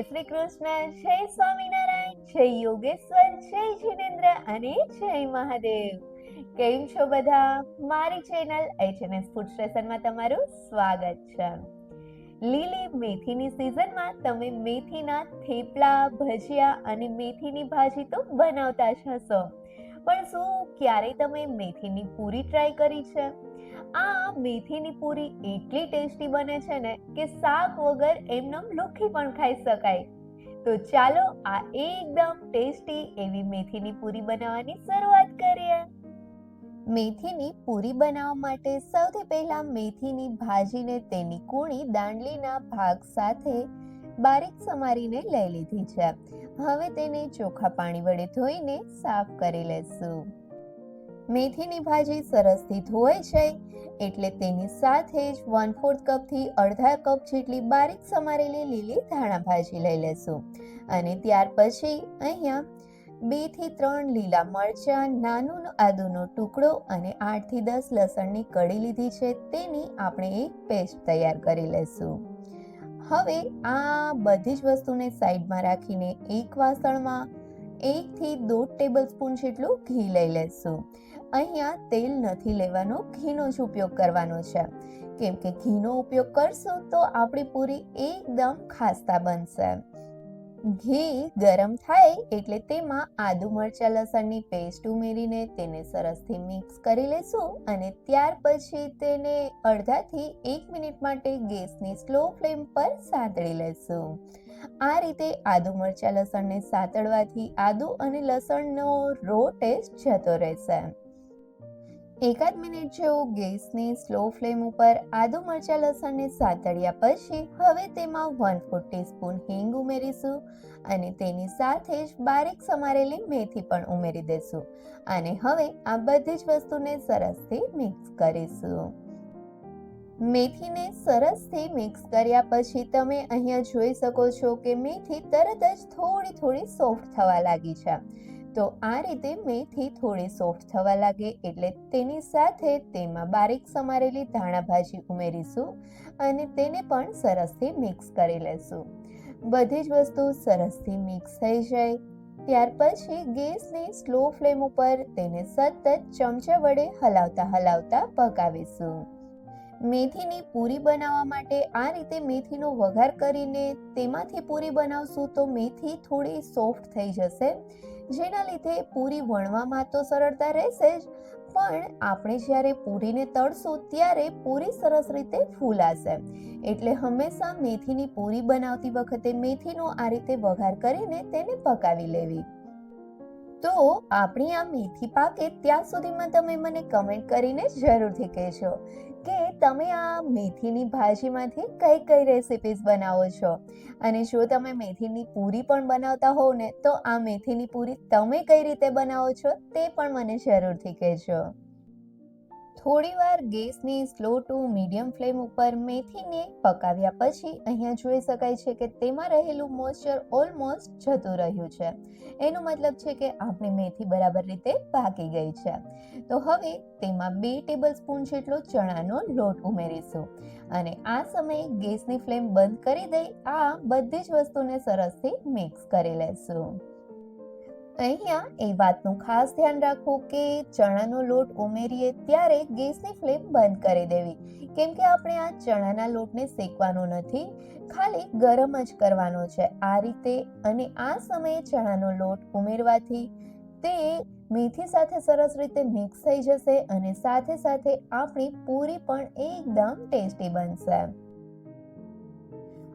શ્રી કૃષ્ણ, જય સ્વામિનારાયણ, જય યોગેશ્વર, જય જિનેન્દ્ર અને જય મહાદેવ. કેમ છો બધા? મારી ચેનલ HNS ફૂડ સ્ટેશનમાં તમારું સ્વાગત છે. લીલી મેથીની સિઝનમાં તમે મેથીના થેપલા, ભજીયા અને મેથીની ભાજી તો બનાવતા જ હશો, પણ શું ક્યારેય તમે મેથીની પૂરી ટ્રાય કરી છે? આ મેથીની પૂરી એટલી ટેસ્ટી બને છે ને કે શાક વગર એમનેમ લુખી પણ ખાઈ શકાય. તો ચાલો આ એકદમ ટેસ્ટી એવી મેથીની પૂરી બનાવવાની શરૂઆત કરીએ. મેથીની પૂરી બનાવવા માટે સૌથી પહેલા મેથીની ભાજીને તેની કૂણી દાંડલીના ભાગ સાથે બારીક સમારીને લઈ લીધી છે. હવે તેને ચોખ્ખા પાણી વડે ધોઈને સાફ કરી લેશું. મેથીની ભાજી સરસથી ધોવાઈ જાય એટલે તેની સાથે જ 1/4 કપથી અડધા કપ જેટલી બારીક સમારેલી લીલી ધાણા ભાજી લઈ લેશું. અને ત્યાર પછી અહીંયા 2 થી 3 લીલા મરચાં, નાનું આદુનો ટુકડો અને 8 થી 10 લસણની કળી લીધી છે. તેની આપણે એક પેસ્ટ તૈયાર કરી લેશું. હવે આ બધી જ વસ્તુને સાઈડમાં રાખીને એક વાસણમાં 1 થી 1.5 ટેબલસ્પૂન જેટલું ઘી લઈ લેશું. અહીંયા તેલ નથી લેવાનો, ઘીનો જ ઉપયોગ કરવાનો છે, કેમ કે ઘીનો ઉપયોગ કરશું તો આપણી પૂરી એકદમ ખાસ્તા બનશે. ઘી ગરમ થાય એટલે તેમાં આદુ મરચા લસણની પેસ્ટ ઉમેરીને તેને સરસથી મિક્સ કરી લેશું અને ત્યાર પછી તેને અડધાથી 1 મિનિટ માટે ગેસની સ્લો ફ્લેમ પર સાતળી લેશું. આ રીતે આદુ મરચા લસણને સાતળવાથી આદુ અને લસણનો રો ટેસ્ટ જતો રહેશે. 1 મિનિટ જેવું ગેસની સ્લો ફ્લેમ ઉપર આદુ મરચા લસણને સાતળ્યા પછી હવે તેમાં 1/4 ટીસ્પૂન હિંગ ઉમેરીશું અને તેની સાથે જ બારીક સમારેલી મેથી પણ ઉમેરી દેશું અને હવે આ બધી જ વસ્તુને સરસથી મિક્સ કરીશું. મેથીને સરસથી મિક્સ કર્યા પછી તમે અહીંયા જોઈ શકો છો કે મેથી તરત જ થોડી સોફ્ટ થવા લાગી છે. તો આ રીતે મેથી થોડી સોફ્ટ થવા લાગે એટલે તેની સાથે તેમાં બારીક સમારેલી ધાણા ભાજી ઉમેરીશું અને તેને પણ સરસથી મિક્સ કરી લેશું. બધી જ વસ્તુ સરસથી મિક્સ થઈ જાય ત્યાર પછી ગેસની સ્લો ફ્લેમ ઉપર તેને સતત ચમચા વડે હલાવતા પકાવીશું. મેથીની પૂરી બનાવવા માટે આ રીતે મેથીનો વઘાર કરીને તેમાંથી પૂરી બનાવશું તો મેથી થોડી સોફ્ટ થઈ જશે, જેના લીધે પૂરી વણવામાં તો સરળતા રહેશે જ, પણ આપણે જ્યારે પૂરીને તળશું ત્યારે પૂરી સરસ રીતે ફૂલાશે. એટલે હંમેશા મેથીની પૂરી બનાવતી વખતે મેથીનો આ રીતે વઘાર કરીને તેને પકાવી લેવી. તો આપણી આ મેથી પાકે ત્યાં સુધીમાં તમે મને કમેન્ટ કરીને જરૂરથી કહેજો કે તમે આ મેથીની ભાજીમાંથી કઈ રેસિપીઝ બનાવો છો, અને જો તમે મેથીની પૂરી પણ બનાવતા હોવ ને તો આ મેથીની પૂરી તમે કઈ રીતે બનાવો છો તે પણ મને જરૂરથી કહેજો. થોડીવાર ગેસની સ્લો ટુ મીડિયમ ફ્લેમ ઉપર મેથીને પકાવ્યા પછી અહીંયા જોઈ શકાય છે કે તેમાં રહેલું મોઇસ્ચર ઓલમોસ્ટ જતું રહ્યું છે. એનો મતલબ છે કે આપણી મેથી બરાબર રીતે પાકી ગઈ છે. તો હવે તેમાં 2 ટેબલસ્પૂન જેટલો ચણાનો લોટ ઉમેરીશું અને આ સમયે ગેસની ફ્લેમ બંધ કરી દઈ આ બધી જ વસ્તુને સરસથી મિક્સ કરી લેશું. અહીંયા એ વાતનું ખાસ ધ્યાન રાખવું કે ચણાનો લોટ ઉમેરીએ ત્યારે ગેસની ફ્લેમ બંધ કરી દેવી, કેમ કે આપણે આ ચણાના લોટને શેકવાનો નથી, ખાલી ગરમ જ કરવાનો છે આ રીતે. અને આ સમયે ચણાનો લોટ ઉમેરવાથી તે મેથી સાથે સરસ રીતે મિક્સ થઈ જશે અને સાથે સાથે આપણી પૂરી પણ એકદમ ટેસ્ટી બનશે.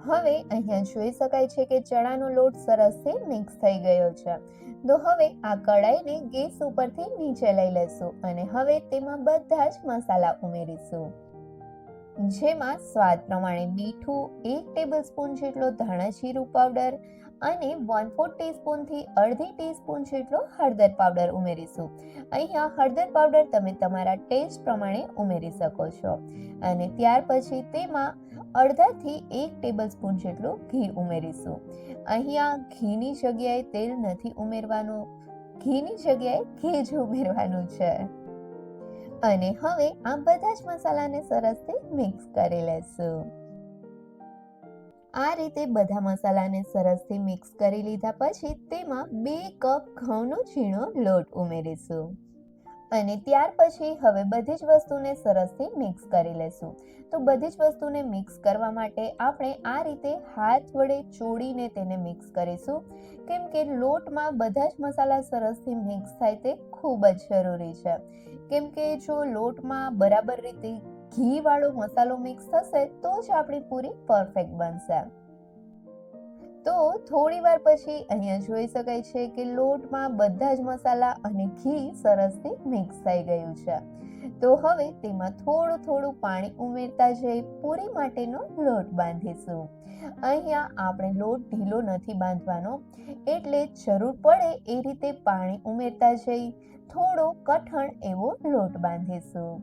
હવે અહીંયા જોઈ શકાય છે કે ચણાનો લોટ સરસથી મિક્સ થઈ ગયો છે. તો હવે આ કડાઈને ગેસ ઉપરથી નીચે લઈ લેશું અને હવે તેમાં બધા જ મસાલા ઉમેરીશું, જેમાં સ્વાદ પ્રમાણે મીઠું, 1 ટેબલસ્પૂન જેટલો ધાણા જીરું પાવડર અને 1/4 ટીસ્પૂનથી અડધી ટીસ્પૂન જેટલો હળદર પાવડર ઉમેરીશું. અહીંયા હળદર પાવડર તમે તમારા ટેસ્ટ પ્રમાણે ઉમેરી શકો છો. અને ત્યાર પછી તેમાં અડધાથી 1 ટેબલસ્પૂન જેટલું ઘી ઉમેરીશું. અહીંયા ઘીની જગ્યાએ તેલ નથી ઉમેરવાનું, ઘીની જગ્યાએ ઘી જ ઉમેરવાનું છે. અને હવે આ બધા જ મસાલાને સરસથી મિક્સ કરી લેશું. આ રીતે બધા મસાલાને સરસથી મિક્સ કરી લીધા પછી તેમાં 2 કપ ઘઉંનો ઝીણો લોટ ઉમેરીશું અને ત્યાર પછી હવે બધી જ વસ્તુને સરસથી મિક્સ કરી લેશું. તો બધી જ વસ્તુને મિક્સ કરવા માટે આપણે આ રીતે હાથ વડે ચોળીને તેને મિક્સ કરીશું, કેમ કે લોટમાં બધા જ મસાલા સરસથી મિક્સ થાય તે ખૂબ જ જરૂરી છે. કેમ કે જો લોટમાં બરાબર રીતે ઘી વાળો મસાલો મિક્સ થશે તો જ આપણી પૂરી પરફેક્ટ બનશે. તો થોડી વાર પછી અહીંયા જોઈ શકાય છે કે લોટમાં બધા જ મસાલા અને ઘી સરસથી મિક્સ થઈ ગયું છે. તો હવે તેમાં થોડું થોડું પાણી ઉમેરતા જઈ પૂરી માટેનો લોટ બાંધીશું. અહીંયા આપણે લોટ ઢીલો નથી બાંધવાનો, એટલે જરૂર પડે એ રીતે પાણી ઉમેરતા જઈ થોડો કઠણ એવો લોટ બાંધીશું.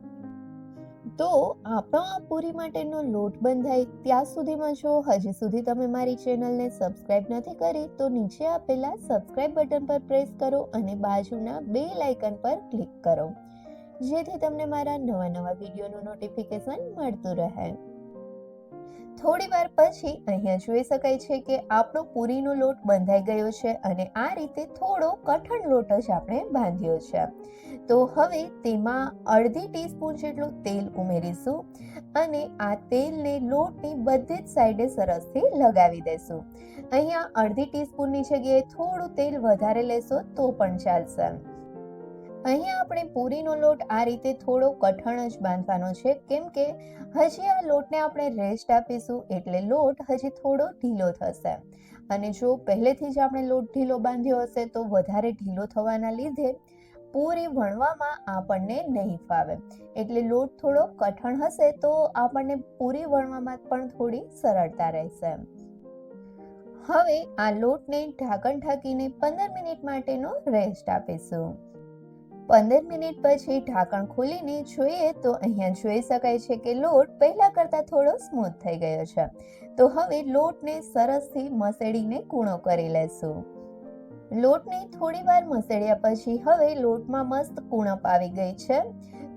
તો આપણો આ પૂરી માટેનો લોટ બંધાય ત્યાં સુધીમાં જો હજી સુધી તમે મારી ચેનલને સબસ્ક્રાઇબ નથી કરી તો નીચે આપેલા સબસ્ક્રાઇબ બટન પર પ્રેસ કરો અને બાજુના બેલ આઇકન પર ક્લિક કરો, જેથી તમને મારા નવા વિડીયોનું નોટિફિકેશન મળતું રહે. થોડી વાર પછી અહીંયા જોઈ શકાય છે કે આપણો પૂરીનો લોટ બંધાઈ ગયો છે અને આ રીતે થોડો કઠણ લોટ જ આપણે બાંધ્યો છે. તો હવે તેમાં અડધી ટીસ્પૂન જેટલું તેલ ઉમેરીશું અને આ તેલને લોટની બધી જ સાઈડે સરસથી લગાવી દેશું. અહીંયા અડધી ટીસ્પૂનની જગ્યાએ થોડું તેલ વધારે લેશો તો પણ ચાલશે. અહીંયા આપણે પૂરીનો લોટ આ રીતે થોડો કઠણ જ બાંધવાનો છે, કેમ કે હજી આ લોટને આપણે રેસ્ટ આપીશું એટલે લોટ હજી થોડો ઢીલો થશે. અને જો પહેલેથી જ આપણે લોટ ઢીલો બાંધ્યો હશે તો વધારે ઢીલો થવાના લીધે પૂરી વણવામાં આપણને નહીં ફાવે. એટલે લોટ થોડો કઠણ હશે તો આપણને પૂરી વણવામાં પણ થોડી સરળતા રહેશે. હવે આ લોટને ઢાંકણ ઢાંકીને 15 મિનિટ માટેનો રેસ્ટ આપીશું. 15 મિનિટ પછી ઢાંકણ ખોલીને જોઈએ તો અહીંયા જોઈ શકાય છે કે લોટ પહેલા કરતા થોડો સ્મૂથ થઈ ગયો છે. તો હવે લોટને સરસથી મસળીને કૂણો કરી લેશું. લોટને થોડી વાર મસળ્યા પછી હવે લોટમાં મસ્ત કૂણપ આવી ગઈ છે.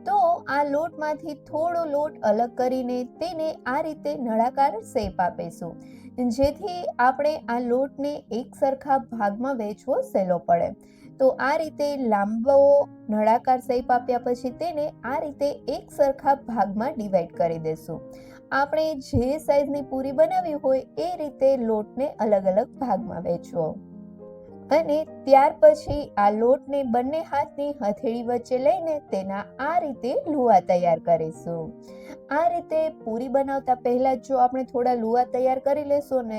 તો આ લોટમાંથી થોડો લોટ અલગ કરીને તેને આ રીતે નળાકાર શેપ આપીશું, જેથી આપણે આ લોટને એક સરખા ભાગમાં વહેંચવો સહેલો પડે. તો આ રીતે લાંબો નળાકાર શેપ આપ્યા પછી તેને આ રીતે એક સરખા ભાગમાં ડિવાઈડ કરી દેશું. આપણે જે સાઈઝની પૂરી બનાવી હોય એ રીતે લોટને અલગ અલગ ભાગમાં વહેંચવો અને ત્યાર પછી આ લોટને બંને હાથની હથેળી વચ્ચે લઈને તેના આ રીતે લુવા તૈયાર કરીશું. આ રીતે પૂરી બનાવતા પહેલા જો આપણે થોડા લુવા તૈયાર કરી લેશું ને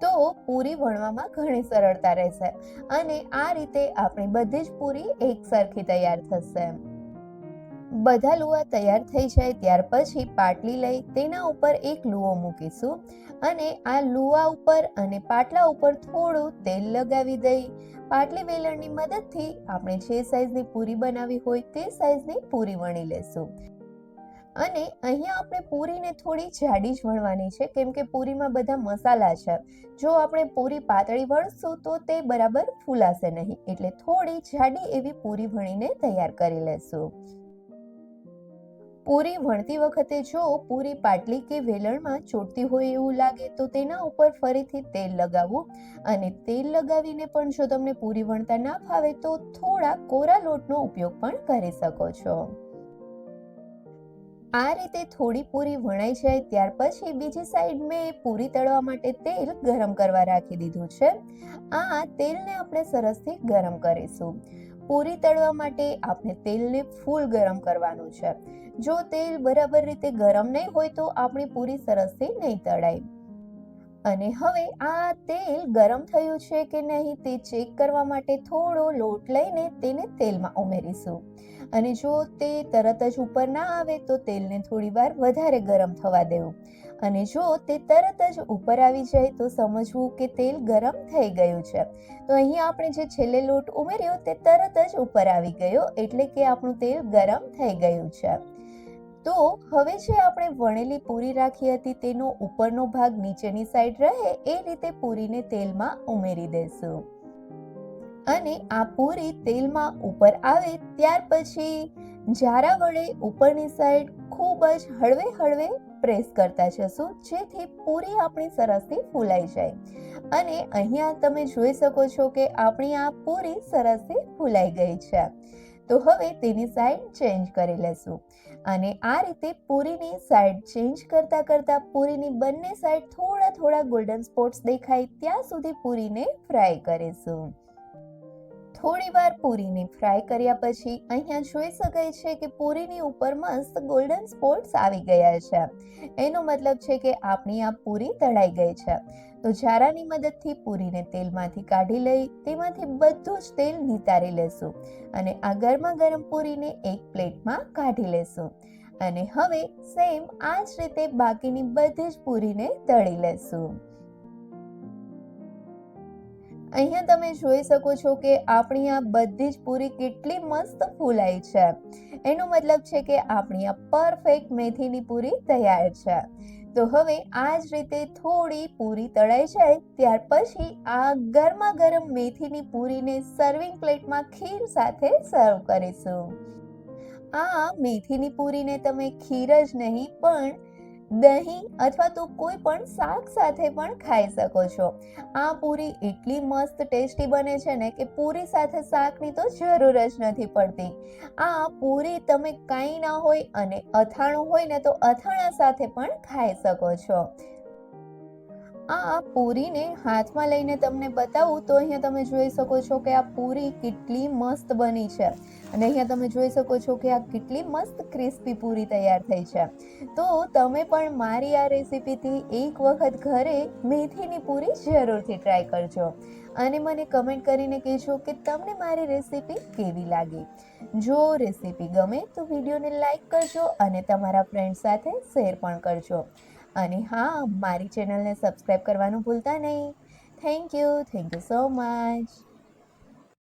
તો પૂરી વણવામાં ઘણી સરળતા રહેશે અને આ રીતે આપણી બધી જ પૂરી એક સરખી તૈયાર થશે. બધા લુવા તૈયાર થઈ જાય ત્યાર પછી પાટલી લઈ તેના ઉપર એક લુવો મૂકીશું અને આ લુવા ઉપર અને પાટલા ઉપર થોડું તેલ લગાવી દઈ પાટલી વેલણની મદદથી આપણે જે સાઈઝની પૂરી બનાવી હોય તે સાઈઝની પૂરી વણી લેશું. અને અહીંયા આપણે પૂરીને થોડી જાડી જ વણવાની છે, કેમ કે પૂરીમાં બધા મસાલા છે. જો આપણે પૂરી પાતળી વણશું તો તે બરાબર ફૂલાશે નહીં, એટલે થોડી જાડી એવી પૂરી વણીને તૈયાર કરી લેશું. પૂરી વણતી વખતે જો પૂરી પાટલી કે વેલણમાં ચોટતી હોય એવું લાગે તો તેના ઉપર ફરીથી તેલ લગાવવું અને તેલ લગાવીને પણ જો તમને પૂરી વણતા ના ફાવે તો થોડા કોરા લોટનો ઉપયોગ પણ કરી શકો છો. આ રીતે થોડી પૂરી વણાઈ જાય ત્યાર પછી બીજી સાઈડ મેં પૂરી તળવા માટે તેલ ગરમ કરવા રાખી દીધું છે. આ તેલને આપણે સરસથી ગરમ કરીશું. પૂરી તળવા માટે આપણે તેલને ફૂલ ગરમ કરવાનું છે. જો તેલ બરાબર રીતે ગરમ નહીં હોય તો આપણી પૂરી સરસથી નહીં તળાય. અને હવે આ તેલ ગરમ થયું છે કે નહીં તે ચેક કરવા માટે થોડો લોટ લઈને તેને તેલમાં ઉમેરીશું. અને જો તે તરત જ ઉપર ના આવે તો તેલને થોડી વાર વધારે ગરમ થવા દેવું. અને જો તે તરત જ ઉપર આવી જાય તો સમજવું કે તેલ ગરમ થઈ ગયું છે. તો અહીંયા આપણે જે છેલ્લે લોટ ઉમેર્યો તે તરત જ ઉપર આવી ગયો, એટલે કે આપણું તેલ ગરમ થઈ ગયું છે. તો હવે જે આપણે વણેલી પૂરી રાખી હતી તેનો ઉપરનો ભાગ નીચેની સાઈડ રહે એ રીતે પૂરીને તેલમાં ઉમેરી દેશું. અને આ પૂરી તેલમાં ઉપર આવે ત્યાર પછી જારા વડે ઉપરની સાઈડ ખૂબ જ હળવે હળવે પ્રેસ કરતા જશું, જેથી પૂરી આપણી સરસથી ફૂલાઈ જાય. અને અહીંયા તમે જોઈ શકો છો કે આપણી આ પૂરી સરસથી ફૂલાઈ ગઈ છે. તો હવે તેની સાઈડ ચેન્જ કરી લેશું. અને આ રીતે પૂરીની સાઈડ ચેન્જ કરતા કરતા પૂરીની બંને સાઈડ થોડા થોડા ગોલ્ડન સ્પોટ્સ દેખાય ત્યાં સુધી પૂરીને ફ્રાય કરીશું. થોડી વાર પૂરીને ફ્રાય કર્યા પછી અહીંયા જોઈ શકાય છે કે પૂરીની ઉપર મસ્ત ગોલ્ડન સ્પોટ્સ આવી ગયા છે. એનો મતલબ છે કે આપણી આ પૂરી તળાઈ ગઈ છે. તો ઝારાની મદદથી પૂરીને તેલમાંથી કાઢી લઈ તેમાંથી બધું જ તેલ નિતારી લેશું અને આ ગરમા ગરમ પૂરીને એક પ્લેટમાં કાઢી લેશું. અને હવે સેમ આ જ રીતે બાકીની બધી જ પૂરીને તળી લેશું. અહીંયા તમે જોઈ શકો છો કે આપણી આ બધી જ પૂરી કેટલી મસ્ત ફૂલાઈ છે. એનો મતલબ છે કે આપણી આ પરફેક્ટ મેથીની પૂરી તૈયાર છે. તો હવે આ જ રીતે થોડી પૂરી તળાઈ જાય ત્યાર પછી આ ગરમા ગરમ મેથીની પૂરીને સર્વિંગ પ્લેટમાં ખીર સાથે સર્વ કરીશું. આ મેથીની પૂરીને તમે ખીર જ નહીં પણ દહીં અથવા તો કોઈ પણ શાક સાથે પણ ખાઈ શકો છો. આ પૂરી એટલી મસ્ત ટેસ્ટી બને છે ને કે પૂરી સાથે શાકની તો જરૂર જ નથી પડતી. આ પૂરી તમે કાંઈ ના હોય અને અથાણું હોય ને તો અથાણા સાથે પણ ખાઈ શકો છો. આ પૂરીને હાથમાં લઈને તમને બતાવું તો અહીંયા તમે જોઈ શકો છો કે આ પૂરી કેટલી મસ્ત બની છે. અને અહીંયા તમે જોઈ શકો છો કે આ કેટલી મસ્ત ક્રિસ્પી પૂરી તૈયાર થઈ છે. તો તમે પણ મારી આ રેસીપીથી એક વખત ઘરે મેથીની પૂરી જરૂરથી ટ્રાય કરજો અને મને કમેન્ટ કરીને કહેજો કે તમને મારી રેસીપી કેવી લાગી. જો રેસીપી ગમે તો વિડીયોને લાઈક કરજો અને તમારા ફ્રેન્ડ સાથે શેર પણ કરજો. અને હા, મારી ચેનલને સબસ્ક્રાઇબ કરવાનું ભૂલતા નહીં. Thank you so much.